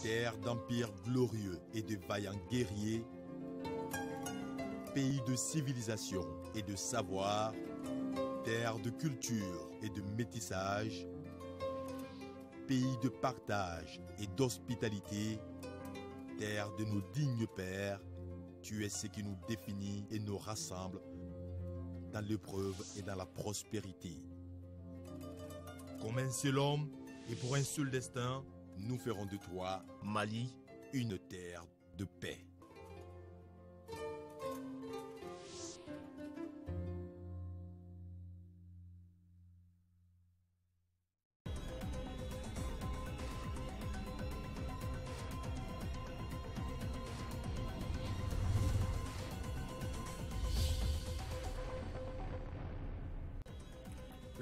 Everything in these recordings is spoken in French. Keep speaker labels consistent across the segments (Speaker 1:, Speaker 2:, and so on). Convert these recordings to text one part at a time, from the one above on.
Speaker 1: Terre d'empires glorieux et de vaillants guerriers, pays de civilisation et de savoir, terre de culture et de métissage, pays de partage et d'hospitalité, terre de nos dignes pères, tu es ce qui nous définit et nous rassemble dans l'épreuve et dans la prospérité. Comme un seul homme et pour un seul destin, nous ferons de toi, Mali, une terre de paix.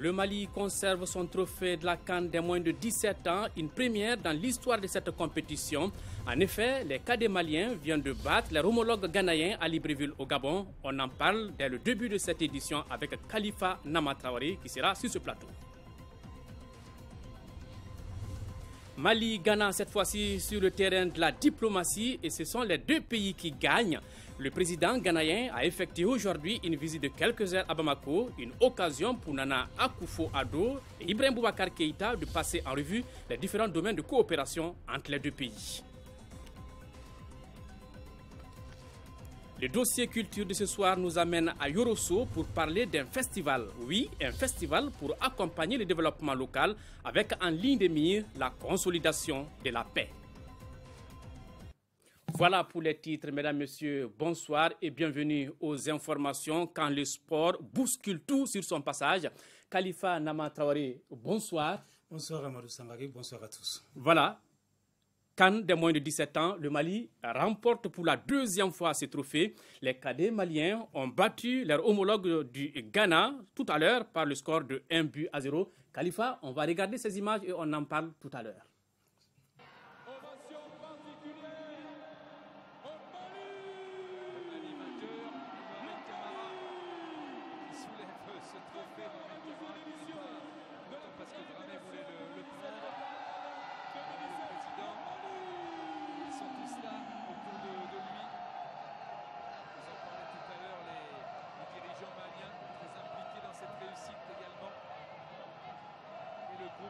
Speaker 2: Le Mali conserve son trophée de la CAN des moins de 17 ans, une première dans l'histoire de cette compétition. En effet, les cadets maliens viennent de battre leurs homologues ghanéens à Libreville au Gabon. On en parle dès le début de cette édition avec Khalifa Nama Traoré qui sera sur ce plateau. Mali-Ghana cette fois-ci sur le terrain de la diplomatie et ce sont les deux pays qui gagnent. Le président ghanéen a effectué aujourd'hui une visite de quelques heures à Bamako, une occasion pour Nana Akufo-Addo et Ibrahim Boubacar Keïta de passer en revue les différents domaines de coopération entre les deux pays. Le dossier culture de ce soir nous amène à Yorosso pour parler d'un festival. Oui, un festival pour accompagner le développement local avec en ligne de mire la consolidation de la paix. Voilà pour les titres, mesdames, messieurs, bonsoir et bienvenue aux informations quand le sport bouscule tout sur son passage. Khalifa Nama Traoré, bonsoir.
Speaker 3: Bonsoir Amadou Sangari, bonsoir à tous.
Speaker 2: Voilà. CAN des moins de 17 ans, le Mali remporte pour la deuxième fois ce trophée. Les cadets maliens ont battu leur homologue du Ghana tout à l'heure par le score de 1-0. Khalifa, on va regarder ces images et on en parle tout à l'heure.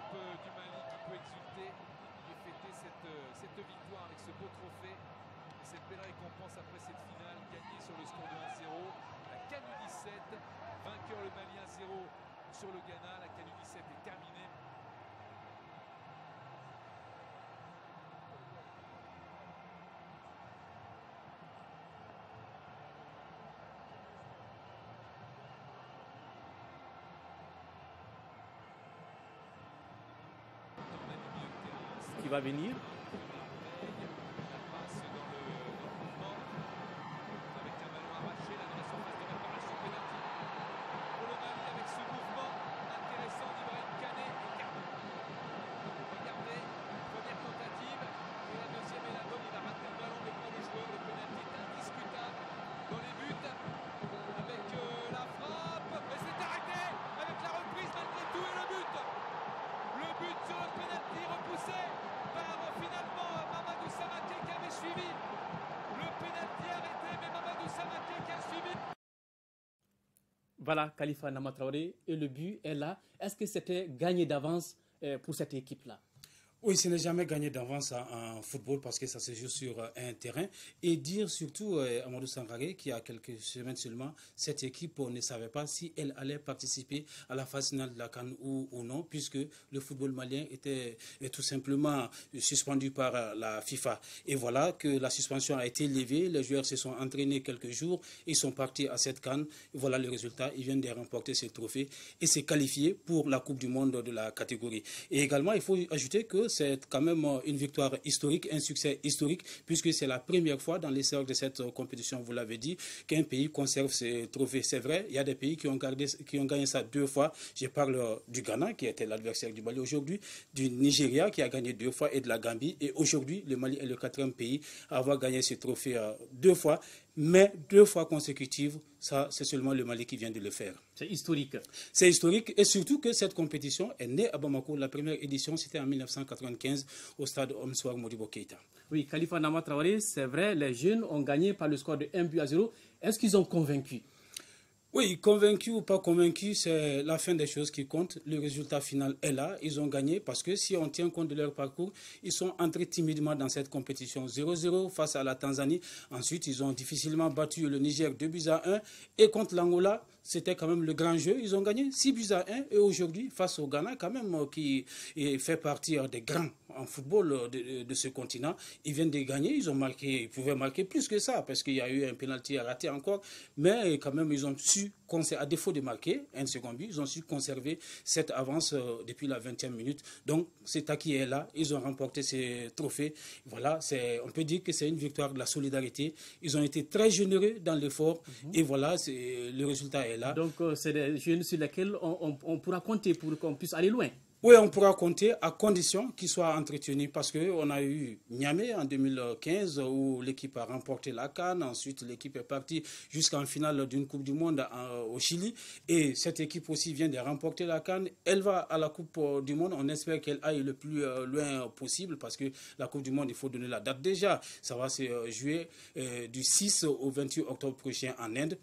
Speaker 4: Du Mali qui peut exulter et fêter cette victoire avec ce beau trophée et cette belle récompense après cette finale gagnée sur le score de 1-0. La CAN U17, vainqueur le Mali 1-0 sur le Ghana. La CAN U17 est terminée.
Speaker 2: Qui va venir. Voilà, Khalifa Nama Traoré, et le but est là. Est-ce que c'était gagné d'avance pour cette équipe-là?
Speaker 3: Oui, ce n'est jamais gagné d'avance en football parce que ça se joue sur un terrain. Et dire surtout, Amadou Sangaré, qu'il y a quelques semaines seulement, cette équipe ne savait pas si elle allait participer à la phase finale de la CAN ou non, puisque le football malien était tout simplement suspendu par la FIFA. Et voilà que la suspension a été levée, les joueurs se sont entraînés quelques jours, ils sont partis à cette CAN. Voilà le résultat, ils viennent de remporter ce trophée et s'est qualifié pour la Coupe du Monde de la catégorie. Et également, il faut ajouter que c'est quand même une victoire historique, un succès historique, puisque c'est la première fois dans l'histoire de cette compétition, vous l'avez dit, qu'un pays conserve ses trophées. C'est vrai, il y a des pays qui ont gagné ça 2 fois. Je parle du Ghana, qui était l'adversaire du Mali aujourd'hui, du Nigeria, qui a gagné 2 fois, et de la Gambie. Et aujourd'hui, le Mali est le 4e pays à avoir gagné ce trophée 2 fois. Mais 2 fois consécutives, ça, c'est seulement le Mali qui vient de le faire.
Speaker 2: C'est historique.
Speaker 3: C'est historique et surtout que cette compétition est née à Bamako. La première édition, c'était en 1995 au stade Omswar Modibo Keïta.
Speaker 2: Oui, Khalifa Nama Traoré, c'est vrai, les jeunes ont gagné par le score de 1-0. Est-ce qu'ils ont convaincu?
Speaker 3: Oui, convaincu ou pas convaincu, c'est la fin des choses qui compte. Le résultat final est là. Ils ont gagné parce que si on tient compte de leur parcours, ils sont entrés timidement dans cette compétition. 0-0 face à la Tanzanie. Ensuite, ils ont difficilement battu le Niger 2-1. Et contre l'Angola, c'était quand même le grand jeu. Ils ont gagné 6-1. Et aujourd'hui, face au Ghana, quand même, qui fait partie des grands en football de ce continent, ils viennent de gagner. Ils pouvaient marquer plus que ça parce qu'il y a eu un pénalty à rater encore. Mais quand même, ils ont su, à défaut de marquer un second but, ils ont su conserver cette avance depuis la 20e minute. Donc, c'est acquis est là. Ils ont remporté ces trophées. Voilà, on peut dire que c'est une victoire de la solidarité. Ils ont été très généreux dans l'effort. Et voilà, le résultat est là.
Speaker 2: Donc, c'est des jeunes sur lesquels on pourra compter pour qu'on puisse aller loin.
Speaker 3: Oui, on pourra compter à condition qu'ils soient entretenus parce qu'on a eu Niamey en 2015 où l'équipe a remporté la CAN. Ensuite, l'équipe est partie jusqu'en finale d'une Coupe du Monde au Chili. Et cette équipe aussi vient de remporter la CAN. Elle va à la Coupe du Monde. On espère qu'elle aille le plus loin possible parce que la Coupe du Monde, il faut donner la date déjà. Ça va se jouer du 6 au 28 octobre prochain en Inde.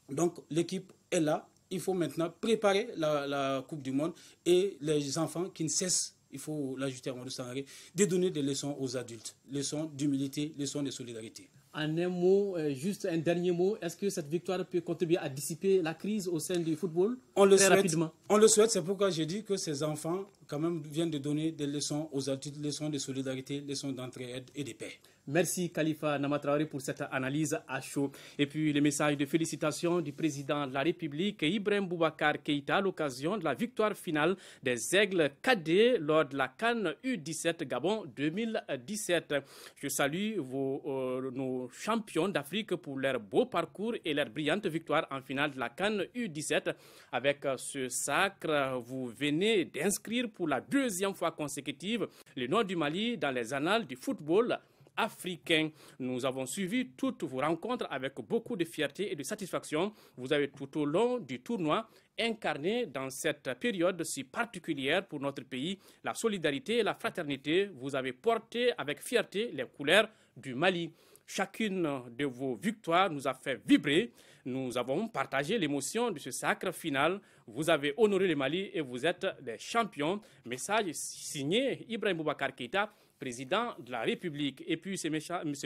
Speaker 3: Donc, l'équipe est là. Il faut maintenant préparer la Coupe du Monde et les enfants qui ne cessent, il faut l'ajouter à Amadou Sangaré, de donner des leçons aux adultes, leçons d'humilité, leçons de solidarité.
Speaker 2: En un mot, juste un dernier mot, est-ce que cette victoire peut contribuer à dissiper la crise au sein du football rapidement?
Speaker 3: On le souhaite, c'est pourquoi j'ai dit que ces enfants quand même viennent de donner des leçons aux adultes, leçons de solidarité, leçons d'entraide et de paix.
Speaker 2: Merci Khalifa Nama Traoré pour cette analyse à chaud. Et puis les messages de félicitations du président de la République, Ibrahim Boubacar Keïta, à l'occasion de la victoire finale des Aigles cadets lors de la CAN U17 Gabon 2017. Je salue nos champions d'Afrique pour leur beau parcours et leur brillante victoire en finale de la CAN U17. Avec ce sacre, vous venez d'inscrire pour la 2e fois consécutive le nom du Mali dans les annales du football africain. Nous avons suivi toutes vos rencontres avec beaucoup de fierté et de satisfaction. Vous avez tout au long du tournoi incarné dans cette période si particulière pour notre pays la solidarité et la fraternité. Vous avez porté avec fierté les couleurs du Mali. Chacune de vos victoires nous a fait vibrer. Nous avons partagé l'émotion de ce sacre final. Vous avez honoré le Mali et vous êtes des champions. Message signé Ibrahim Boubacar Keïta, président de la République. Et puis ce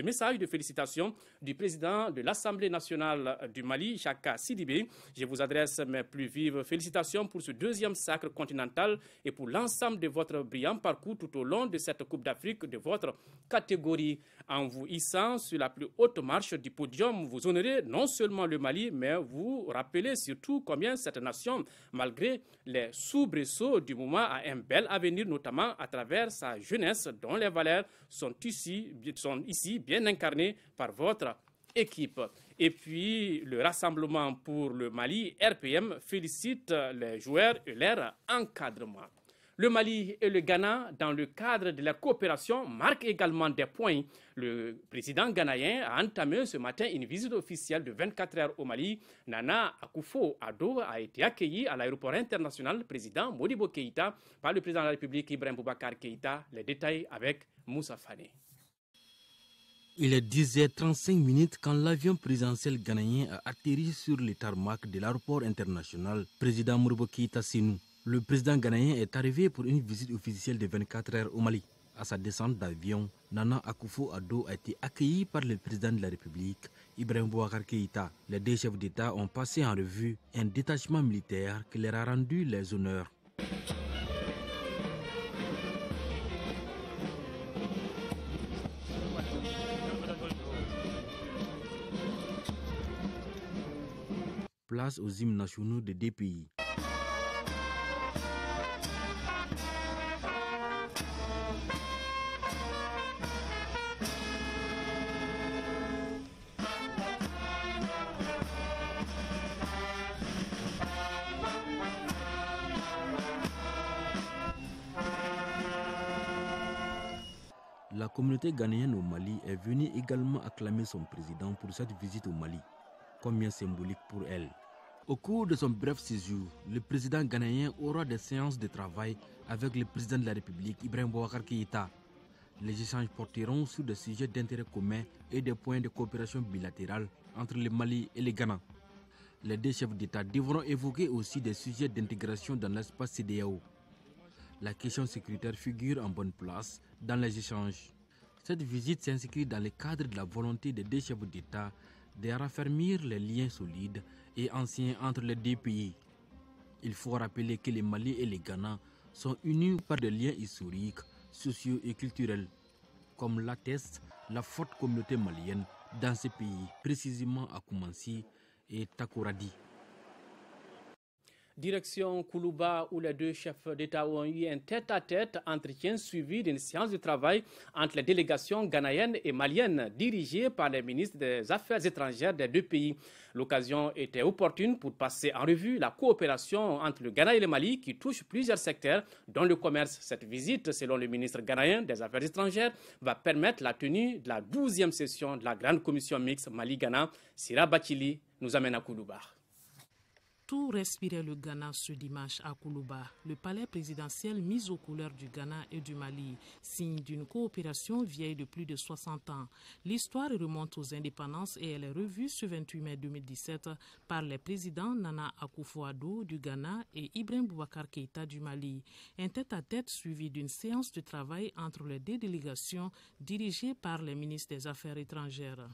Speaker 2: message de félicitations du président de l'Assemblée nationale du Mali, Chaka Sidibé. Je vous adresse mes plus vives félicitations pour ce 2e sacre continental et pour l'ensemble de votre brillant parcours tout au long de cette Coupe d'Afrique de votre catégorie. En vous hissant sur la plus haute marche du podium, vous honorez non seulement le Mali, mais vous rappelez surtout combien cette nation, malgré les soubresauts du moment, a un bel avenir, notamment à travers sa jeunesse, dont les valeurs sont ici bien incarnées par votre équipe. Et puis, le Rassemblement pour le Mali, RPM, félicite les joueurs et leur encadrement. Le Mali et le Ghana, dans le cadre de la coopération, marquent également des points. Le président ghanéen a entamé ce matin une visite officielle de 24 heures au Mali. Nana Akufo-Addo a été accueilli à l'aéroport international président Modibo Keïta par le président de la République Ibrahim Boubacar Keïta. Les détails avec Moussa Fane.
Speaker 5: Il est 10h35 quand l'avion présidentiel ghanéen a atterri sur le tarmac de l'aéroport international président Modibo Keïta Sénou. Le président ghanéen est arrivé pour une visite officielle de 24 heures au Mali. À sa descente d'avion, Nana Akufo-Addo a été accueilli par le président de la République, Ibrahim Boubacar Keïta. Les 2 chefs d'État ont passé en revue un détachement militaire qui leur a rendu les honneurs. Place aux hymnes nationaux des 2 pays. La communauté ghanéenne au Mali est venue également acclamer son président pour cette visite au Mali, combien symbolique pour elle. Au cours de son bref séjour, le président ghanéen aura des séances de travail avec le président de la République, Ibrahim Boubacar Keïta. Les échanges porteront sur des sujets d'intérêt commun et des points de coopération bilatérale entre le Mali et le Ghana. Les deux chefs d'État devront évoquer aussi des sujets d'intégration dans l'espace CEDEAO. La question sécuritaire figure en bonne place dans les échanges. Cette visite s'inscrit dans le cadre de la volonté des deux chefs d'État de raffermir les liens solides et anciens entre les deux pays. Il faut rappeler que le Mali et le Ghana sont unis par des liens historiques, sociaux et culturels, comme l'atteste la forte communauté malienne dans ces pays, précisément à Koumansi et Takoradi.
Speaker 2: Direction Koulouba, où les deux chefs d'État ont eu un tête-à-tête entretien suivi d'une séance de travail entre les délégations ghanéennes et maliennes dirigées par les ministres des Affaires étrangères des deux pays. L'occasion était opportune pour passer en revue la coopération entre le Ghana et le Mali qui touche plusieurs secteurs, dont le commerce. Cette visite, selon le ministre ghanéen des Affaires étrangères, va permettre la tenue de la 12e session de la Grande Commission mixte Mali-Ghana. Sira Bachili nous amène à Koulouba.
Speaker 6: Tout respirait le Ghana ce dimanche à Koulouba, le palais présidentiel mis aux couleurs du Ghana et du Mali, signe d'une coopération vieille de plus de 60 ans. L'histoire remonte aux indépendances et elle est revue ce 28 mai 2017 par les présidents Nana Akufo-Addo du Ghana et Ibrahim Boubacar Keïta du Mali. Un tête-à-tête suivi d'une séance de travail entre les deux délégations dirigées par les ministres des Affaires étrangères.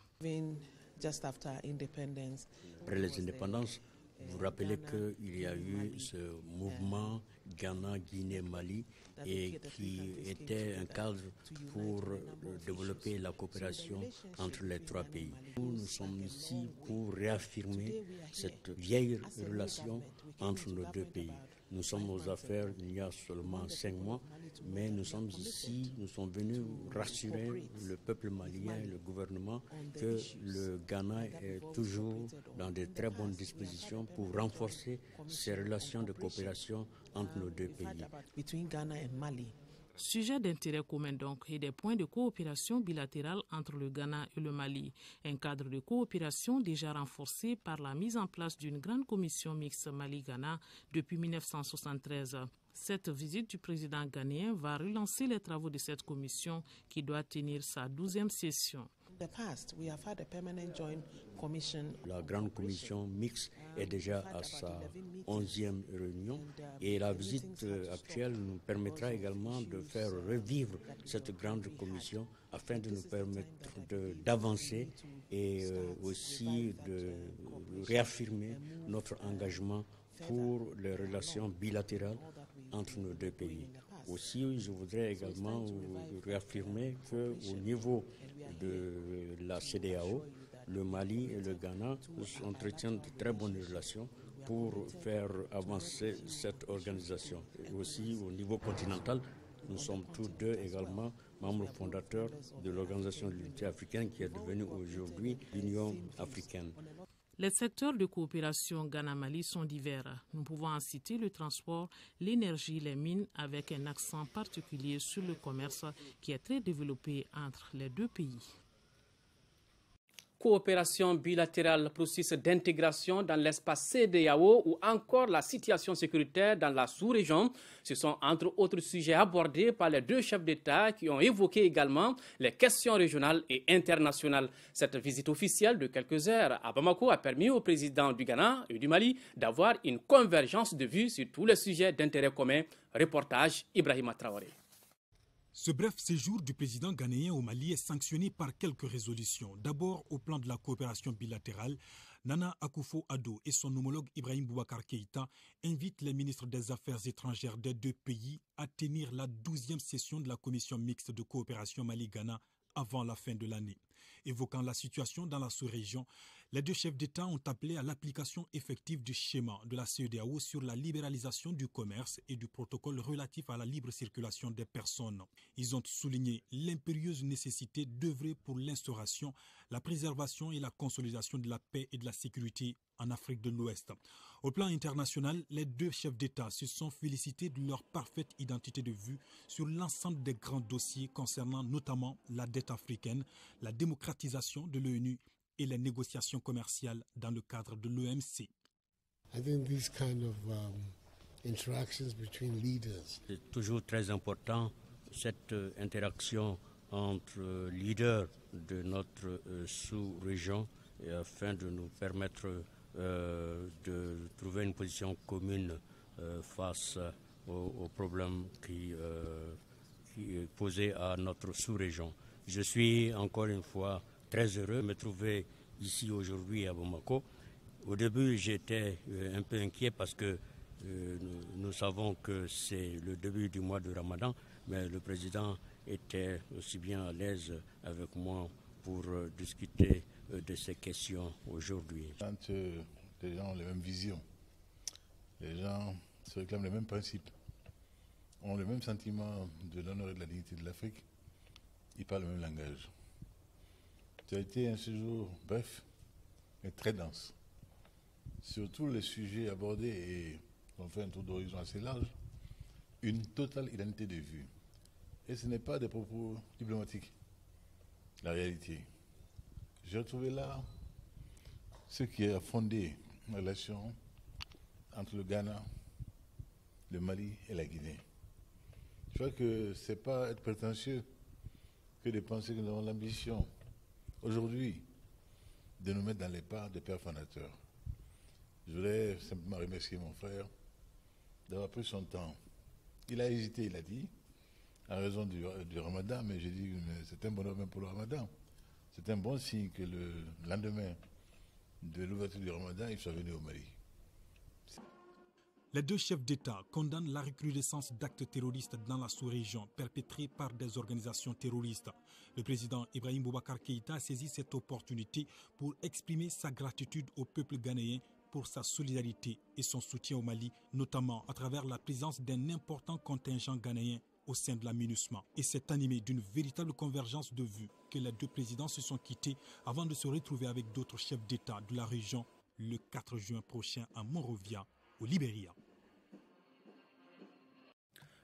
Speaker 7: Après les indépendances, vous rappelez qu'il y a eu ce mouvement Ghana-Guinée-Mali et qui était un cadre pour développer la coopération entre les trois pays. Nous sommes ici pour réaffirmer cette vieille relation entre nos deux pays. Nous sommes aux affaires il y a seulement 5 mois, mais nous sommes ici, nous sommes venus rassurer le peuple malien et le gouvernement que le Ghana est toujours dans de très bonnes dispositions pour renforcer ces relations de coopération entre nos deux pays.
Speaker 6: Sujet d'intérêt commun donc et des points de coopération bilatérale entre le Ghana et le Mali. Un cadre de coopération déjà renforcé par la mise en place d'une grande commission mixte Mali-Ghana depuis 1973. Cette visite du président ghanéen va relancer les travaux de cette commission qui doit tenir sa 12e session.
Speaker 7: La grande commission mixte est déjà à sa 11e réunion et la visite actuelle nous permettra également de faire revivre cette grande commission afin de nous permettre d'avancer et aussi de réaffirmer notre engagement pour les relations bilatérales entre nos deux pays. Aussi, je voudrais également réaffirmer qu'au niveau de la CEDEAO, le Mali et le Ghana entretiennent de très bonnes relations pour faire avancer cette organisation. Et aussi, au niveau continental, nous sommes tous deux également membres fondateurs de l'Organisation de l'Unité africaine qui est devenue aujourd'hui l'Union africaine.
Speaker 6: Les secteurs de coopération Ghana-Mali sont divers. Nous pouvons en citer le transport, l'énergie, les mines, avec un accent particulier sur le commerce qui est très développé entre les deux pays.
Speaker 2: Coopération bilatérale, processus d'intégration dans l'espace CEDEAO ou encore la situation sécuritaire dans la sous-région. Ce sont entre autres sujets abordés par les deux chefs d'État qui ont évoqué également les questions régionales et internationales. Cette visite officielle de quelques heures à Bamako a permis au président du Ghana et du Mali d'avoir une convergence de vues sur tous les sujets d'intérêt commun. Reportage Ibrahima Traoré.
Speaker 8: Ce bref séjour du président ghanéen au Mali est sanctionné par quelques résolutions. D'abord, au plan de la coopération bilatérale, Nana Akufo-Addo et son homologue Ibrahim Boubacar Keïta invitent les ministres des Affaires étrangères des deux pays à tenir la 12e session de la commission mixte de coopération Mali-Ghana avant la fin de l'année. Évoquant la situation dans la sous-région, Les deux chefs d'État ont appelé à l'application effective du schéma de la CEDEAO sur la libéralisation du commerce et du protocole relatif à la libre circulation des personnes. Ils ont souligné l'impérieuse nécessité d'œuvrer pour l'instauration, la préservation et la consolidation de la paix et de la sécurité en Afrique de l'Ouest. Au plan international, les deux chefs d'État se sont félicités de leur parfaite identité de vue sur l'ensemble des grands dossiers concernant notamment la dette africaine, la démocratisation de l'ONU et les négociations commerciales dans le cadre de l'OMC.
Speaker 7: C'est toujours très important cette interaction entre leaders de notre sous-région afin de nous permettre de trouver une position commune face aux problèmes qui est posé à notre sous-région. Je suis encore une fois très heureux de me trouver ici aujourd'hui à Bamako. Au début, j'étais un peu inquiet parce que nous savons que c'est le début du mois de Ramadan, mais le président était aussi bien à l'aise avec moi pour discuter de ces questions aujourd'hui.
Speaker 9: Quand les gens ont les mêmes visions, les gens se réclament les mêmes principes, ont le même sentiment de l'honneur et de la dignité de l'Afrique, ils parlent le même langage. Ça a été un séjour bref, mais très dense. Sur tous les sujets abordés, et on fait un tour d'horizon assez large, une totale identité de vue. Et ce n'est pas des propos diplomatiques, la réalité. J'ai retrouvé là ce qui a fondé une relation entre le Ghana, le Mali et la Guinée. Je crois que ce n'est pas être prétentieux que de penser que nous avons l'ambition aujourd'hui de nous mettre dans les pas des pères fondateurs. Je voudrais simplement remercier mon frère d'avoir pris son temps. Il a hésité, il a dit, en raison du Ramadan, mais j'ai dit que c'est un bonheur même pour le Ramadan. C'est un bon signe que le lendemain de l'ouverture du Ramadan, il soit venu au Mali.
Speaker 8: Les deux chefs d'État condamnent la recrudescence d'actes terroristes dans la sous-région perpétrés par des organisations terroristes. Le président Ibrahim Boubacar Keïta a saisi cette opportunité pour exprimer sa gratitude au peuple ghanéen pour sa solidarité et son soutien au Mali, notamment à travers la présence d'un important contingent ghanéen au sein de la MINUSMA. Et c'est animé d'une véritable convergence de vues que les deux présidents se sont quittés avant de se retrouver avec d'autres chefs d'État de la région le 4 juin prochain à Monrovia, au Libéria.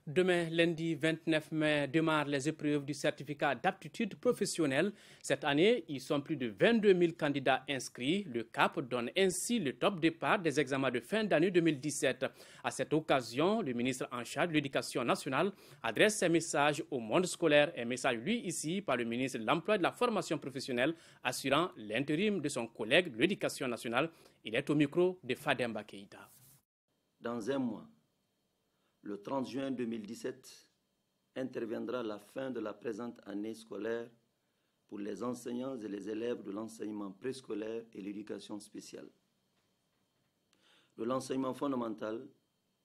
Speaker 2: Demain, lundi 29 mai, démarrent les épreuves du certificat d'aptitude professionnelle. Cette année, ils sont plus de 22 000 candidats inscrits. Le CAP donne ainsi le top départ des examens de fin d'année 2017. À cette occasion, le ministre en charge de l'Éducation nationale adresse un message au monde scolaire. Un message, lui, ici, par le ministre de l'Emploi et de la Formation professionnelle, assurant l'intérim de son collègue de l'Éducation nationale. Il est au micro de Fademba Keïta.
Speaker 10: Dans un mois, le 30 juin 2017, interviendra la fin de la présente année scolaire pour les enseignants et les élèves de l'enseignement préscolaire et l'éducation spéciale, de l'enseignement fondamental,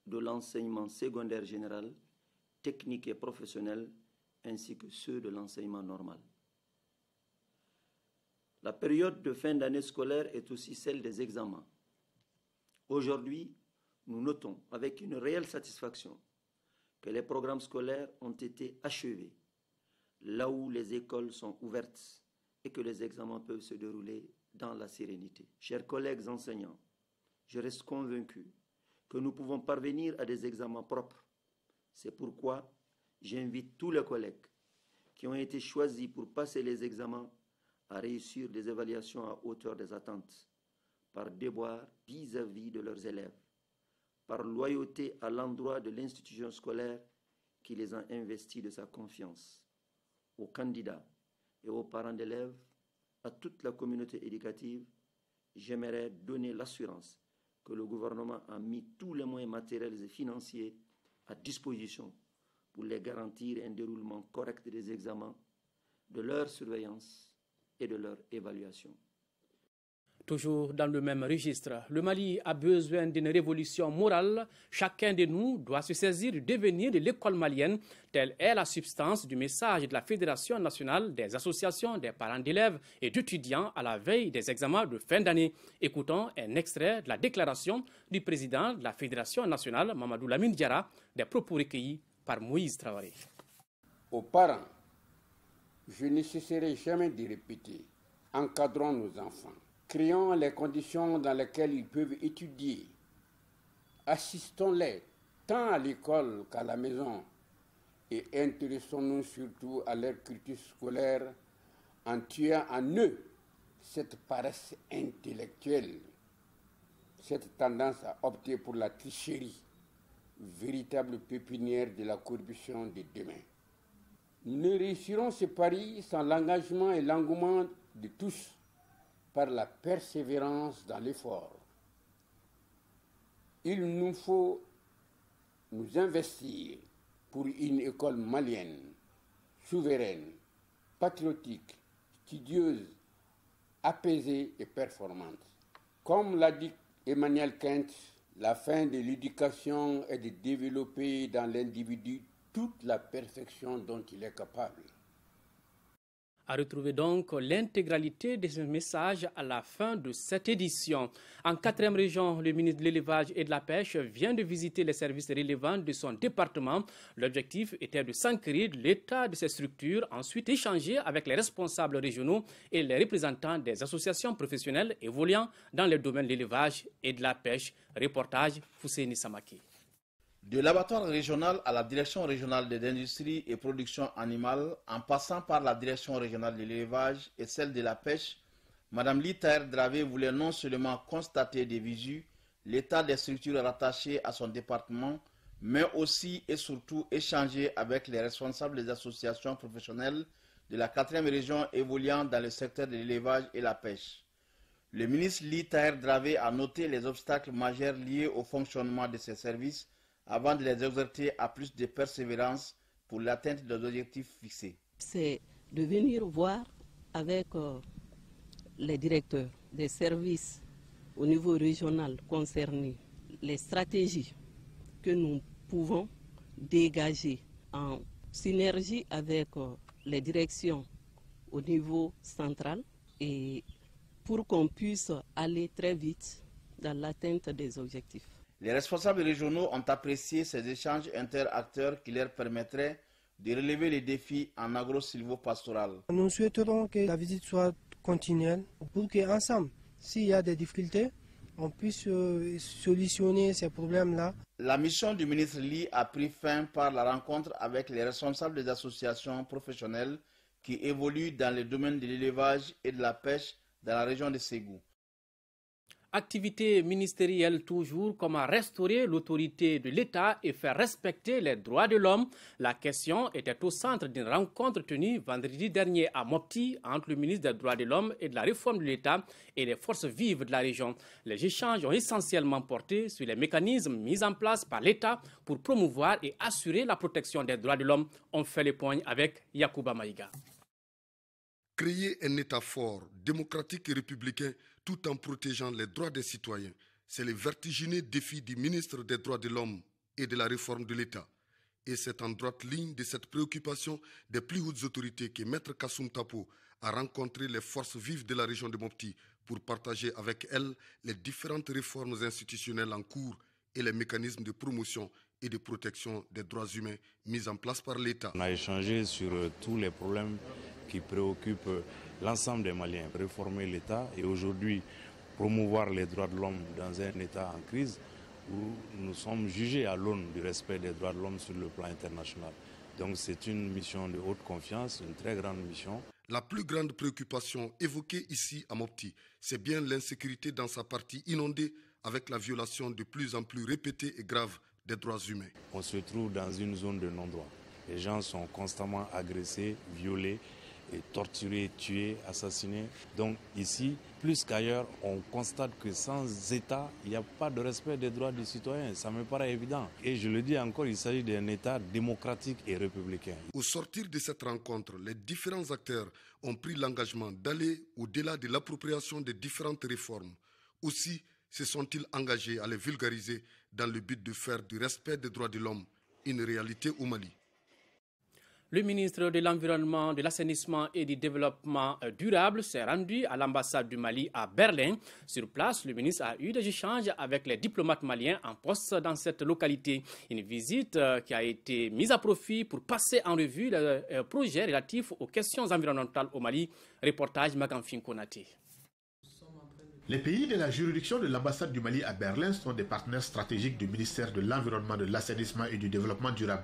Speaker 10: de l'enseignement secondaire général, technique et professionnel, ainsi que ceux de l'enseignement normal. La période de fin d'année scolaire est aussi celle des examens. Aujourd'hui, nous notons avec une réelle satisfaction que les programmes scolaires ont été achevés, là où les écoles sont ouvertes et que les examens peuvent se dérouler dans la sérénité. Chers collègues enseignants, je reste convaincu que nous pouvons parvenir à des examens propres. C'est pourquoi j'invite tous les collègues qui ont été choisis pour passer les examens à réussir des évaluations à hauteur des attentes, par déboire vis-à-vis de leurs élèves, par loyauté à l'endroit de l'institution scolaire qui les a investis de sa confiance, aux candidats et aux parents d'élèves, à toute la communauté éducative, j'aimerais donner l'assurance que le gouvernement a mis tous les moyens matériels et financiers à disposition pour les garantir un déroulement correct des examens, de leur surveillance et de leur évaluation.
Speaker 2: Toujours dans le même registre, le Mali a besoin d'une révolution morale. Chacun de nous doit se saisir du devenir de l'école malienne. Telle est la substance du message de la Fédération nationale des associations des parents d'élèves et d'étudiants à la veille des examens de fin d'année. Écoutons un extrait de la déclaration du président de la Fédération nationale, Mamadou Lamine Diarra, des propos recueillis par Moïse Traoré.
Speaker 11: Aux parents, je ne cesserai jamais de répéter, encadrons nos enfants. Créons les conditions dans lesquelles ils peuvent étudier. Assistons-les tant à l'école qu'à la maison et intéressons-nous surtout à leur culture scolaire en tuant en eux cette paresse intellectuelle, cette tendance à opter pour la tricherie, véritable pépinière de la corruption de demain. Nous ne réussirons ce pari sans l'engagement et l'engouement de tous, par la persévérance dans l'effort. Il nous faut nous investir pour une école malienne, souveraine, patriotique, studieuse, apaisée et performante. Comme l'a dit Emmanuel Kant, la fin de l'éducation est de développer dans l'individu toute la perfection dont il est capable.
Speaker 2: À retrouver donc l'intégralité de ce message à la fin de cette édition. En 4e région, le ministre de l'Élevage et de la Pêche vient de visiter les services relevant de son département. L'objectif était de s'enquérir de l'état de ces structures, ensuite échanger avec les responsables régionaux et les représentants des associations professionnelles évoluant dans les domaines de l'élevage et de la pêche. Reportage Fousseini Samaki.
Speaker 12: De l'abattoir régional à la direction régionale des industries et productions animales, en passant par la direction régionale de l'élevage et celle de la pêche, Mme Litaer Dravé voulait non seulement constater des visu l'état des structures rattachées à son département, mais aussi et surtout échanger avec les responsables des associations professionnelles de la 4e région évoluant dans le secteur de l'élevage et la pêche. Le ministre Litaer Dravé a noté les obstacles majeurs liés au fonctionnement de ces services avant de les exercer à plus de persévérance pour l'atteinte des objectifs fixés.
Speaker 13: C'est de venir voir avec les directeurs des services au niveau régional concernés les stratégies que nous pouvons dégager en synergie avec les directions au niveau central et pour qu'on puisse aller très vite dans l'atteinte des objectifs.
Speaker 12: Les responsables régionaux ont apprécié ces échanges interacteurs qui leur permettraient de relever les défis en agro-silvopastoral.
Speaker 14: Nous souhaiterons que la visite soit continuelle pour qu'ensemble, s'il y a des difficultés, on puisse solutionner ces problèmes-là.
Speaker 12: La mission du ministre Ly a pris fin par la rencontre avec les responsables des associations professionnelles qui évoluent dans les domaines de l'élevage et de la pêche dans la région de Ségou.
Speaker 2: Activité ministérielle toujours, comment restaurer l'autorité de l'État et faire respecter les droits de l'homme. La question était au centre d'une rencontre tenue vendredi dernier à Mopti entre le ministre des droits de l'homme et de la réforme de l'État et les forces vives de la région. Les échanges ont essentiellement porté sur les mécanismes mis en place par l'État pour promouvoir et assurer la protection des droits de l'homme. On fait les points avec Yacouba Maïga.
Speaker 15: Créer un État fort, démocratique et républicain tout en protégeant les droits des citoyens, c'est le vertigineux défi du ministre des droits de l'homme et de la réforme de l'État. Et c'est en droite ligne de cette préoccupation des plus hautes autorités que Maître Kassoum Tapo a rencontré les forces vives de la région de Mopti pour partager avec elles les différentes réformes institutionnelles en cours et les mécanismes de promotion et de protection des droits humains mis en place par l'État.
Speaker 16: On a échangé sur tous les problèmes qui préoccupent l'ensemble des Maliens. Réformer l'État et aujourd'hui promouvoir les droits de l'homme dans un État en crise où nous sommes jugés à l'aune du respect des droits de l'homme sur le plan international. Donc c'est une mission de haute confiance, une très grande mission.
Speaker 15: La plus grande préoccupation évoquée ici à Mopti, c'est bien l'insécurité dans sa partie inondée avec la violation de plus en plus répétée et grave des droits humains.
Speaker 16: On se trouve dans une zone de non-droit. Les gens sont constamment agressés, violés torturés, tués, assassinés. Donc ici, plus qu'ailleurs, on constate que sans État, il n'y a pas de respect des droits des citoyens. Ça me paraît évident. Et je le dis encore, il s'agit d'un État démocratique et républicain.
Speaker 15: Au sortir de cette rencontre, les différents acteurs ont pris l'engagement d'aller au-delà de l'appropriation des différentes réformes. Aussi, se sont-ils engagés à les vulgariser dans le but de faire du respect des droits de l'homme une réalité au Mali.
Speaker 2: Le ministre de l'Environnement, de l'Assainissement et du Développement durable s'est rendu à l'ambassade du Mali à Berlin. Sur place, le ministre a eu des échanges avec les diplomates maliens en poste dans cette localité. Une visite qui a été mise à profit pour passer en revue le projet relatif aux questions environnementales au Mali. Reportage Maganfin Konaté.
Speaker 17: Les pays de la juridiction de l'ambassade du Mali à Berlin sont des partenaires stratégiques du ministère de l'Environnement, de l'Assainissement et du Développement durable.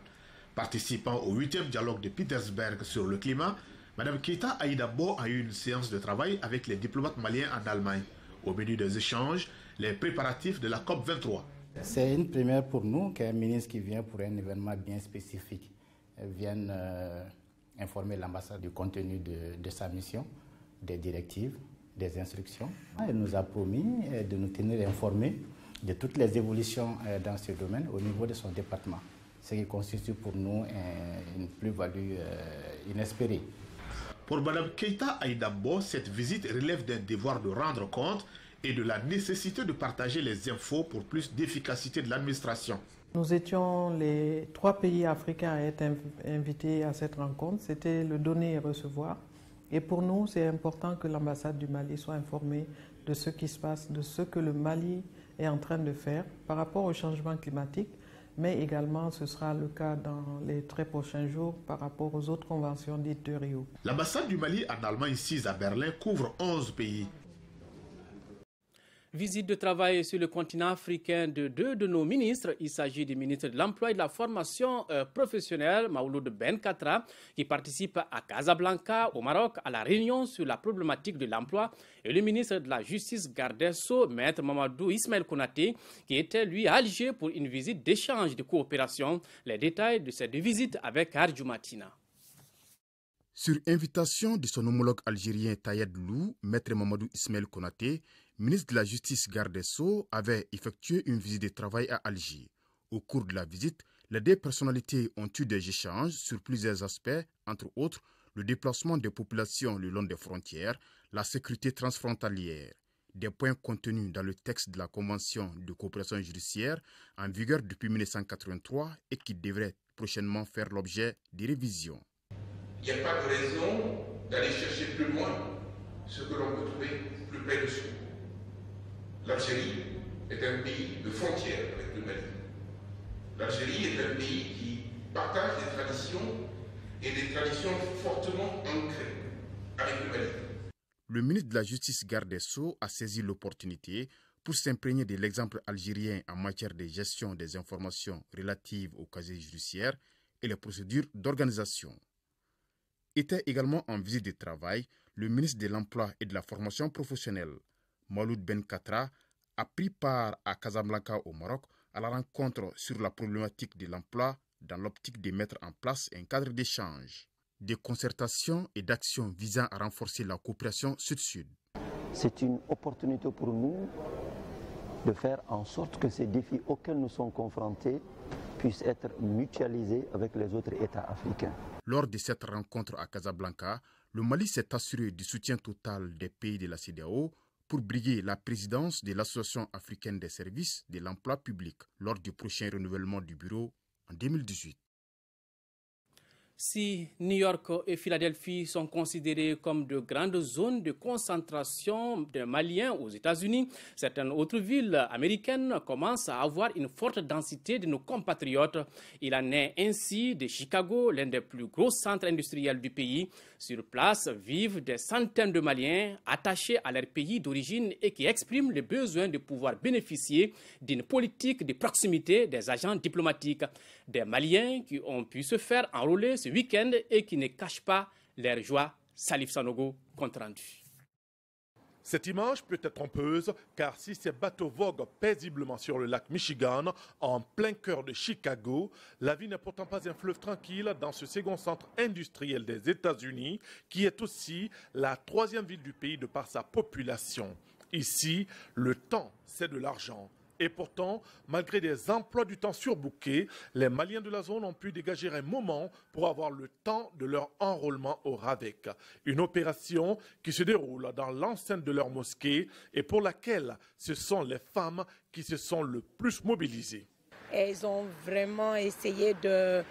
Speaker 17: Participant au 8e dialogue de Petersberg sur le climat, Mme Keita Aïdabo a eu une séance de travail avec les diplomates maliens en Allemagne. Au menu des échanges, les préparatifs de la COP23.
Speaker 18: C'est une première pour nous qu'un ministre qui vient pour un événement bien spécifique vienne informer l'ambassade du contenu de sa mission, des directives, des instructions. Elle nous a promis de nous tenir informés de toutes les évolutions dans ce domaine au niveau de son département, ce qui constitue pour nous une plus-value inespérée.
Speaker 17: Pour Mme Keita Aïdabo, cette visite relève d'un devoir de rendre compte et de la nécessité de partager les infos pour plus d'efficacité de l'administration.
Speaker 19: Nous étions les 3 pays africains à être invités à cette rencontre. C'était le donner et recevoir. Et pour nous, c'est important que l'ambassade du Mali soit informée de ce qui se passe, de ce que le Mali est en train de faire par rapport au changement climatique, mais également ce sera le cas dans les très prochains jours par rapport aux autres conventions dites de Rio.
Speaker 17: L'ambassade du Mali en Allemagne, ici à Berlin, couvre 11 pays.
Speaker 2: Visite de travail sur le continent africain de 2 de nos ministres. Il s'agit du ministre de l'Emploi et de la Formation professionnelle, Mouloud Ben Katra, qui participe à Casablanca, au Maroc, à la réunion sur la problématique de l'emploi, et le ministre de la Justice, Garde des Sceaux, Maître Mamadou Ismaël Konaté, qui était lui à Alger pour une visite d'échange de coopération. Les détails de cette visite avec Arjou Matina.
Speaker 20: Sur invitation de son homologue algérien Tayed Lou, Maître Mamadou Ismaël Konaté, ministre de la Justice Garde des Sceaux, avait effectué une visite de travail à Alger. Au cours de la visite, les 2 personnalités ont eu des échanges sur plusieurs aspects, entre autres le déplacement des populations le long des frontières, la sécurité transfrontalière. Des points contenus dans le texte de la Convention de coopération judiciaire en vigueur depuis 1983 et qui devrait prochainement faire l'objet de révisions.
Speaker 21: Il n'y a pas de raison d'aller chercher plus loin ce que l'on peut trouver plus près de soi. L'Algérie est un pays de frontières avec le Mali. L'Algérie est un pays qui partage des traditions et des traditions fortement ancrées avec le Mali.
Speaker 20: Le ministre de la Justice Garde des Sceaux a saisi l'opportunité pour s'imprégner de l'exemple algérien en matière de gestion des informations relatives au casier judiciaire et les procédures d'organisation. Était également en visite de travail le ministre de l'Emploi et de la Formation professionnelle. Mouloud Ben Katra a pris part à Casablanca au Maroc à la rencontre sur la problématique de l'emploi dans l'optique de mettre en place un cadre d'échange, de concertation et d'action visant à renforcer la coopération sud-sud.
Speaker 10: C'est une opportunité pour nous de faire en sorte que ces défis auxquels nous sommes confrontés puissent être mutualisés avec les autres États africains.
Speaker 20: Lors de cette rencontre à Casablanca, le Mali s'est assuré du soutien total des pays de la CEDEAO pour briguer la présidence de l'Association africaine des services de l'emploi public lors du prochain renouvellement du bureau en 2018.
Speaker 2: Si New York et Philadelphie sont considérées comme de grandes zones de concentration de Maliens aux États-Unis, certaines autres villes américaines commencent à avoir une forte densité de nos compatriotes. Il en est ainsi de Chicago, l'un des plus gros centres industriels du pays. Sur place vivent des centaines de Maliens attachés à leur pays d'origine et qui expriment le besoin de pouvoir bénéficier d'une politique de proximité des agents diplomatiques. Des Maliens qui ont pu se faire enrôler ce week-end et qui ne cachent pas leur joie. Salif Sanogo, compte rendu.
Speaker 1: Cette image peut être trompeuse car si ces bateaux voguent paisiblement sur le lac Michigan, en plein cœur de Chicago, la vie n'est pourtant pas un fleuve tranquille dans ce second centre industriel des États-Unis qui est aussi la troisième ville du pays de par sa population. Ici, le temps, c'est de l'argent. Et pourtant, malgré des emplois du temps surbookés, les Maliens de la zone ont pu dégager un moment pour avoir le temps de leur enrôlement au RAVEC. Une opération qui se déroule dans l'enceinte de leur mosquée et pour laquelle ce sont les femmes qui se sont le plus mobilisées.
Speaker 22: Elles ont vraiment essayé de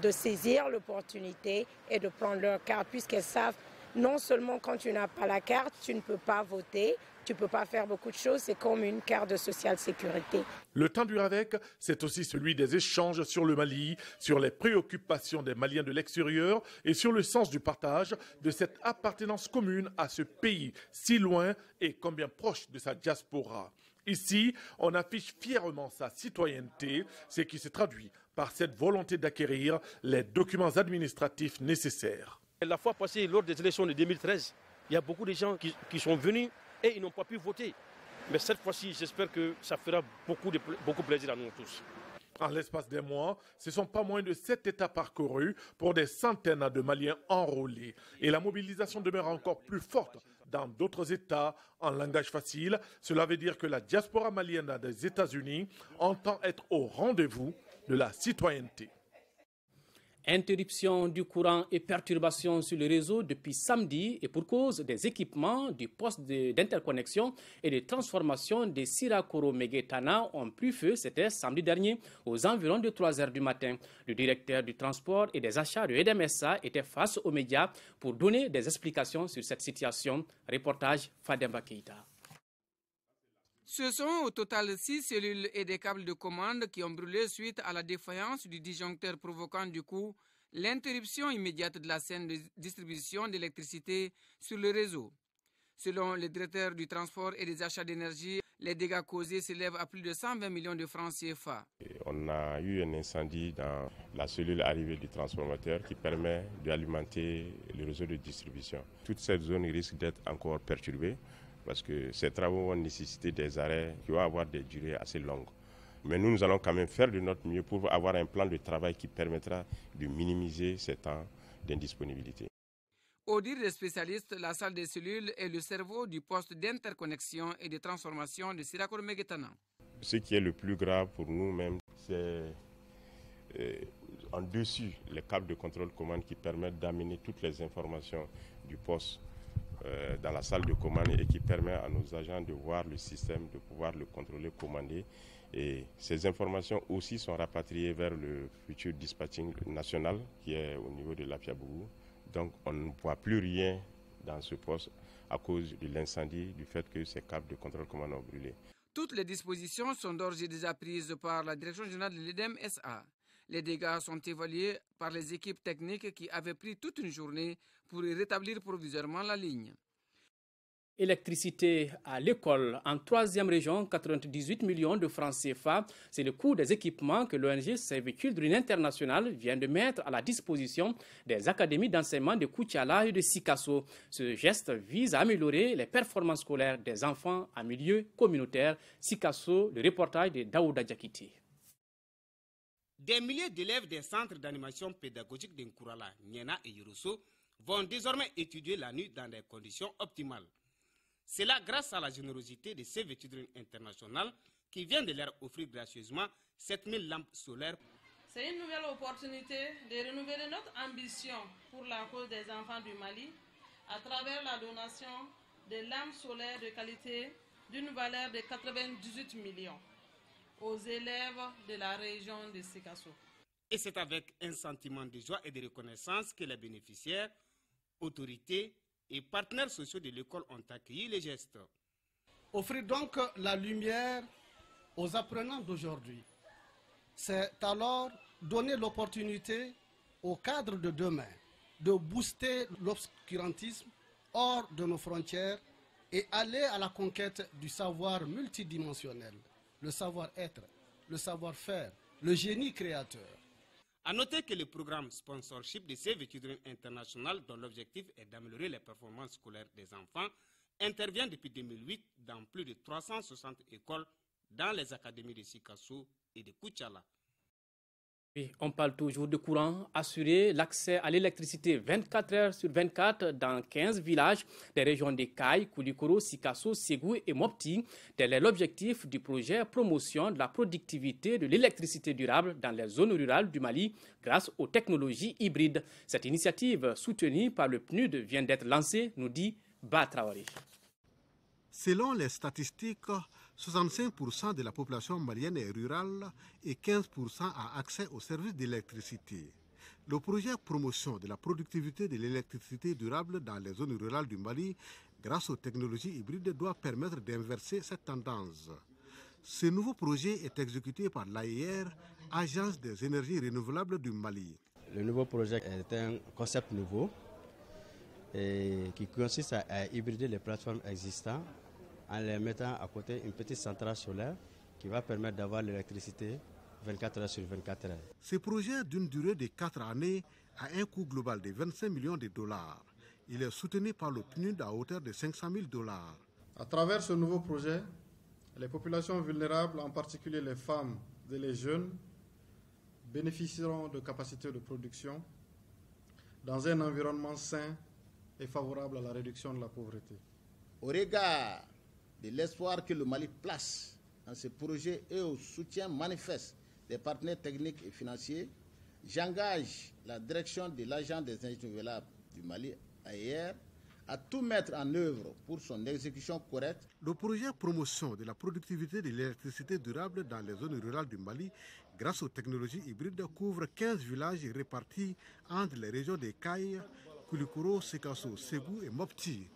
Speaker 22: saisir l'opportunité et de prendre leur carte puisqu'elles savent non seulement quand tu n'as pas la carte, tu ne peux pas voter, tu ne peux pas faire beaucoup de choses, c'est comme une carte de social sécurité.
Speaker 1: Le temps du RAVEC, c'est aussi celui des échanges sur le Mali, sur les préoccupations des Maliens de l'extérieur et sur le sens du partage de cette appartenance commune à ce pays si loin et combien proche de sa diaspora. Ici, on affiche fièrement sa citoyenneté, ce qui se traduit par cette volonté d'acquérir les documents administratifs nécessaires.
Speaker 23: La fois passée, lors des élections de 2013, il y a beaucoup de gens qui sont venus et ils n'ont pas pu voter. Mais cette fois-ci, j'espère que ça fera beaucoup plaisir à nous tous.
Speaker 1: En l'espace des mois, ce ne sont pas moins de 7 États parcourus pour des centaines de Maliens enrôlés. Et la mobilisation demeure encore plus forte dans d'autres États. En langage facile, cela veut dire que la diaspora malienne des États-Unis entend être au rendez-vous de la citoyenneté.
Speaker 2: Interruption du courant et perturbations sur le réseau depuis samedi et pour cause des équipements du poste d'interconnexion et de transformation des Sirakoro-Meguetana ont pris feu, c'était samedi dernier, aux environs de 3 h du matin. Le directeur du transport et des achats de EDMSA était face aux médias pour donner des explications sur cette situation. Reportage Fademba Keita.
Speaker 24: Ce sont au total 6 cellules et des câbles de commande qui ont brûlé suite à la défaillance du disjoncteur provoquant du coup l'interruption immédiate de la chaîne de distribution d'électricité sur le réseau. Selon le directeur du transport et des achats d'énergie, les dégâts causés s'élèvent à plus de 120 millions de francs CFA.
Speaker 25: On a eu un incendie dans la cellule arrivée du transformateur qui permet d'alimenter le réseau de distribution. Toute cette zone risque d'être encore perturbée, parce que ces travaux vont nécessiter des arrêts qui vont avoir des durées assez longues. Mais nous allons quand même faire de notre mieux pour avoir un plan de travail qui permettra de minimiser ces temps d'indisponibilité.
Speaker 24: Au dire des spécialistes, la salle des cellules est le cerveau du poste d'interconnexion et de transformation de Sirakoro-Meguetana.
Speaker 25: Ce qui est le plus grave pour nous-mêmes, c'est en dessus les câbles de contrôle-commande qui permettent d'amener toutes les informations du poste dans la salle de commande et qui permet à nos agents de voir le système, de pouvoir le contrôler, commander. Et ces informations aussi sont rapatriées vers le futur dispatching national qui est au niveau de l'Apiabougou. Donc on ne voit plus rien dans ce poste à cause de l'incendie, du fait que ces câbles de contrôle commande ont brûlé.
Speaker 24: Toutes les dispositions sont d'ores et déjà prises par la direction générale de l'EDEM-SA. Les dégâts sont évalués par les équipes techniques qui avaient pris toute une journée pour rétablir provisoirement la ligne.
Speaker 2: Électricité à l'école en 3e région, 98 millions de francs CFA. C'est le coût des équipements que l'ONG Save Children International vient de mettre à la disposition des académies d'enseignement de Koutiala et de Sikasso. Ce geste vise à améliorer les performances scolaires des enfants en milieu communautaire. Sikasso, le reportage de Daouda Diakité.
Speaker 26: Des milliers d'élèves des centres d'animation pédagogique d'Nkourala, Niena et Yuruso vont désormais étudier la nuit dans des conditions optimales. C'est là grâce à la générosité de Save Children International qui vient de leur offrir gracieusement 7000 lampes solaires.
Speaker 27: C'est une nouvelle opportunité de renouveler notre ambition pour la cause des enfants du Mali à travers la donation de lampes solaires de qualité d'une valeur de 98 millions. Aux élèves de la région de Sikasso.
Speaker 26: Et c'est avec un sentiment de joie et de reconnaissance que les bénéficiaires, autorités et partenaires sociaux de l'école ont accueilli les gestes.
Speaker 28: Offrir donc la lumière aux apprenants d'aujourd'hui, c'est alors donner l'opportunité aux cadres de demain de booster l'obscurantisme hors de nos frontières et aller à la conquête du savoir multidimensionnel. Le savoir-être, le savoir-faire, le génie créateur.
Speaker 26: A noter que le programme sponsorship de Save Children International, dont l'objectif est d'améliorer les performances scolaires des enfants, intervient depuis 2008 dans plus de 360 écoles dans les académies de Sikasso et de Kuchala.
Speaker 2: Oui, on parle toujours de courant, assurer l'accès à l'électricité 24 heures sur 24 dans 15 villages des régions de Kaye, Koulikoro, Sikasso, Ségou et Mopti. Tel est l'objectif du projet promotion de la productivité de l'électricité durable dans les zones rurales du Mali grâce aux technologies hybrides. Cette initiative soutenue par le PNUD vient d'être lancée, nous dit Ba Traoré.
Speaker 3: Selon les statistiques, 65% de la population malienne est rurale et 15% a accès aux services d'électricité. Le projet promotion de la productivité de l'électricité durable dans les zones rurales du Mali, grâce aux technologies hybrides, doit permettre d'inverser cette tendance. Ce nouveau projet est exécuté par l'AER, Agence des énergies renouvelables du Mali.
Speaker 4: Le nouveau projet est un concept nouveau et qui consiste à hybrider les plateformes existantes en les mettant à côté une petite centrale solaire qui va permettre d'avoir l'électricité 24 heures sur 24 heures.
Speaker 3: Ce projet d'une durée de 4 années a un coût global de 25 millions de dollars. Il est soutenu par le PNUD à hauteur de 500 000 dollars.
Speaker 5: À travers ce nouveau projet, les populations vulnérables, en particulier les femmes et les jeunes, bénéficieront de capacités de production dans un environnement sain et favorable à la réduction de la pauvreté.
Speaker 6: Au regard de l'espoir que le Mali place dans ce projet et au soutien manifeste des partenaires techniques et financiers, j'engage la direction de l'Agence des énergies renouvelables du Mali, AER, à tout mettre en œuvre pour son exécution correcte.
Speaker 3: Le projet promotion de la productivité de l'électricité durable dans les zones rurales du Mali, grâce aux technologies hybrides, couvre 15 villages répartis entre les régions de Kaye, Koulikoro, Sikasso, Ségou et Mopti.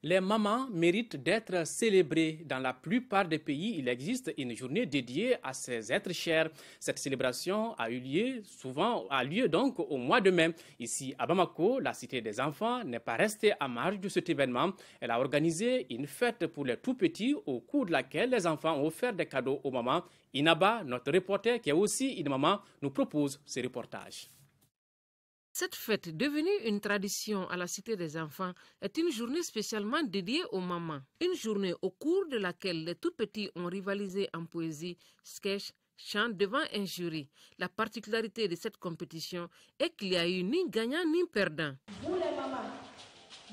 Speaker 2: Les mamans méritent d'être célébrées. Dans la plupart des pays, il existe une journée dédiée à ces êtres chers. Cette célébration a lieu donc au mois de mai. Ici, à Bamako, la Cité des enfants n'est pas restée à marge de cet événement. Elle a organisé une fête pour les tout-petits au cours de laquelle les enfants ont offert des cadeaux aux mamans. Inaba, notre reporter qui est aussi une maman, nous propose ce reportage.
Speaker 7: Cette fête, devenue une tradition à la Cité des enfants, est une journée spécialement dédiée aux mamans. Une journée au cours de laquelle les tout-petits ont rivalisé en poésie, sketch, chant devant un jury. La particularité de cette compétition est qu'il n'y a eu ni gagnant ni perdant.
Speaker 8: Vous les mamans,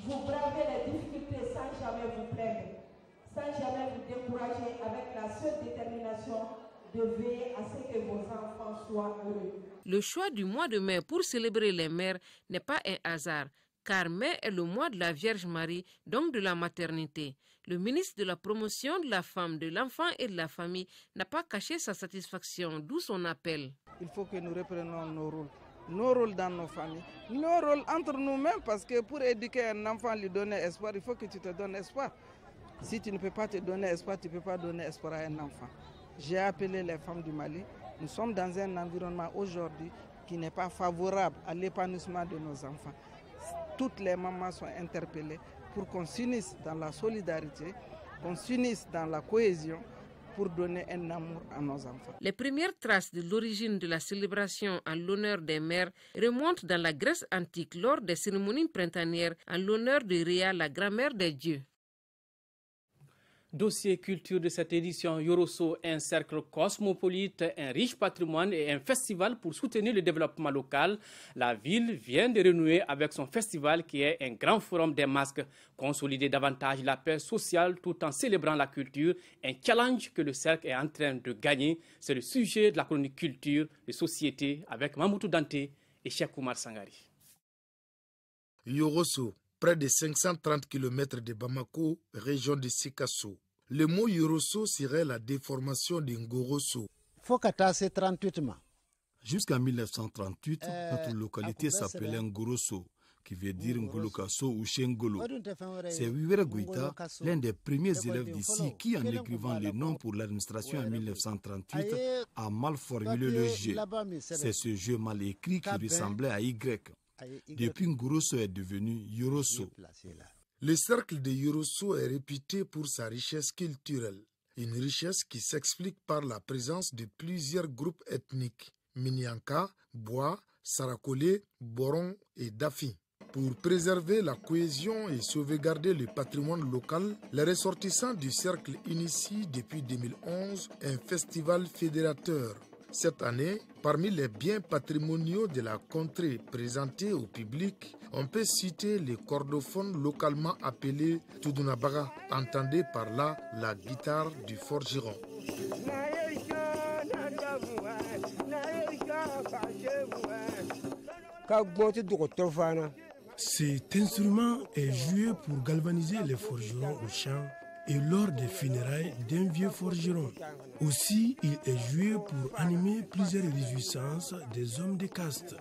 Speaker 8: vous bravez les difficultés sans jamais vous plaindre, sans jamais vous décourager, avec la seule détermination de veiller à ce que vos enfants soient heureux.
Speaker 7: Le choix du mois de mai pour célébrer les mères n'est pas un hasard, car mai est le mois de la Vierge Marie, donc de la maternité. Le ministre de la Promotion de la Femme, de l'Enfant et de la Famille n'a pas caché sa satisfaction, d'où son appel.
Speaker 19: Il faut que nous reprenions nos rôles dans nos familles, nos rôles entre nous-mêmes, parce que pour éduquer un enfant, lui donner espoir, il faut que tu te donnes espoir. Si tu ne peux pas te donner espoir, tu ne peux pas donner espoir à un enfant. J'ai appelé les femmes du Mali. Nous sommes dans un environnement aujourd'hui qui n'est pas favorable à l'épanouissement de nos enfants. Toutes les mamans sont interpellées pour qu'on s'unisse dans la solidarité, qu'on s'unisse dans la cohésion pour donner un amour à nos enfants.
Speaker 7: Les premières traces de l'origine de la célébration en l'honneur des mères remontent dans la Grèce antique lors des cérémonies printanières en l'honneur de Rhea, la grand-mère des dieux.
Speaker 2: Dossier culture de cette édition, Yorosso, un cercle cosmopolite, un riche patrimoine et un festival pour soutenir le développement local. La ville vient de renouer avec son festival qui est un grand forum des masques. Consolider davantage la paix sociale tout en célébrant la culture, un challenge que le cercle est en train de gagner. C'est le sujet de la chronique culture de société avec Mamoutou Dante et Cheikh Oumar Sangari.
Speaker 9: Yorosso, près de 530 km de Bamako, région de Sikasso. Le mot Yorosso serait la déformation d'Ngorosso. Jusqu'en 1938, notre localité s'appelait Ngorosso, qui veut dire Ngolokasso ou Chengolo. C'est Wiwere Guita, l'un des premiers élèves d'ici, qui, en écrivant le nom pour l'administration en 1938, a mal formulé le jeu. C'est ce jeu mal écrit qui ressemblait à Y. Depuis, Ngorosso est devenu Yorosso. Le cercle de Yorosso est réputé pour sa richesse culturelle, une richesse qui s'explique par la présence de plusieurs groupes ethniques,
Speaker 11: Minianka, Bois, Sarakolé, Boron et Dafi. Pour préserver la cohésion et sauvegarder le patrimoine local, les ressortissants du cercle initient depuis 2011 un festival fédérateur. Cette année, parmi les biens patrimoniaux de la contrée présentés au public, on peut citer les cordophones localement appelés Toudunabaga, entendez par là la guitare du forgeron.
Speaker 12: Cet instrument est joué pour galvaniser les forgerons au champ et lors des funérailles d'un vieux forgeron. Aussi, il est joué pour animer plusieurs réjouissances des hommes de caste.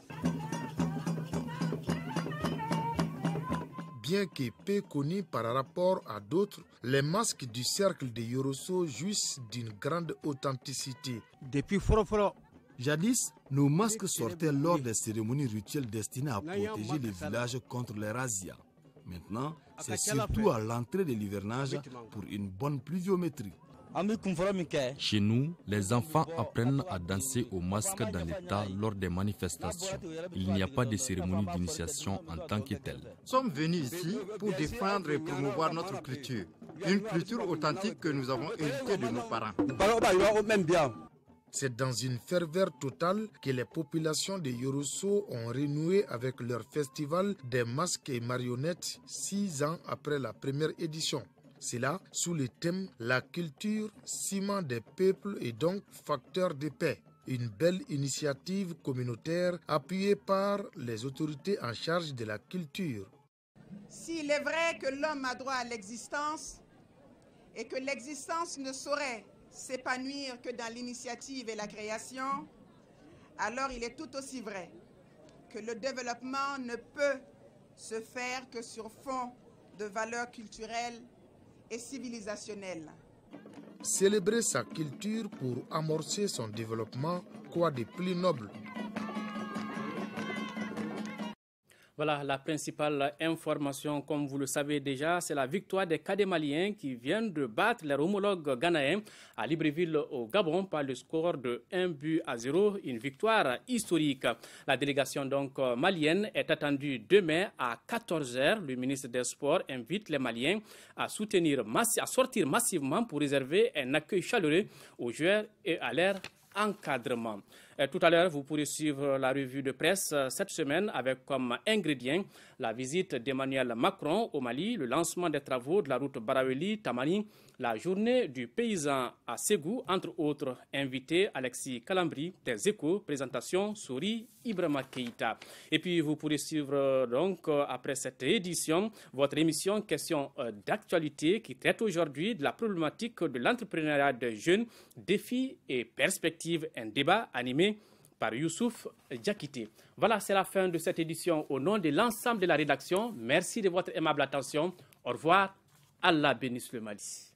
Speaker 11: Bien que peu connus par rapport à d'autres, les masques du cercle de Yorosso jouissent d'une grande authenticité.
Speaker 9: Depuis Foroforo, jadis, nos masques sortaient lors des cérémonies rituelles destinées à protéger les villages contre les razzias. Maintenant, c'est surtout à l'entrée de l'hivernage pour une bonne pluviométrie.
Speaker 13: Chez nous, les enfants apprennent à danser au masque dans l'État lors des manifestations. Il n'y a pas de cérémonie d'initiation en tant que telle.
Speaker 14: Nous sommes venus ici pour défendre et promouvoir notre culture. Une culture authentique que nous avons héritée de nos parents.
Speaker 11: C'est dans une ferveur totale que les populations de Yorosso ont renoué avec leur festival des masques et marionnettes 6 ans après la première édition. C'est là, sous le thème « La culture, ciment des peuples et donc facteur de paix ». Une belle initiative communautaire appuyée par les autorités en charge de la culture.
Speaker 15: S'il est vrai que l'homme a droit à l'existence et que l'existence ne saurait s'épanouir que dans l'initiative et la création, alors il est tout aussi vrai que le développement ne peut se faire que sur fond de valeurs culturelles et civilisationnelles.
Speaker 11: Célébrer sa culture pour amorcer son développement, quoi de plus noble?
Speaker 2: Voilà la principale information, comme vous le savez déjà, c'est la victoire des cadets maliens qui viennent de battre leur homologue ghanéen à Libreville au Gabon par le score de 1-0, une victoire historique. La délégation donc malienne est attendue demain à 14h. Le ministre des Sports invite les Maliens à sortir massivement pour réserver un accueil chaleureux aux joueurs et à leur encadrement. Tout à l'heure, vous pourrez suivre la revue de presse cette semaine avec comme ingrédient la visite d'Emmanuel Macron au Mali, le lancement des travaux de la route Baraweli-Tamani, la journée du paysan à Ségou, entre autres invités, Alexis Calambri, des Échos, présentation Souri Ibrahima Keïta. Et puis vous pourrez suivre donc après cette édition votre émission Questions d'actualité qui traite aujourd'hui de la problématique de l'entrepreneuriat des jeunes, défis et perspectives, un débat animé par Youssouf Diakité. Voilà, c'est la fin de cette édition. Au nom de l'ensemble de la rédaction, merci de votre aimable attention. Au revoir. Allah bénisse le Mali.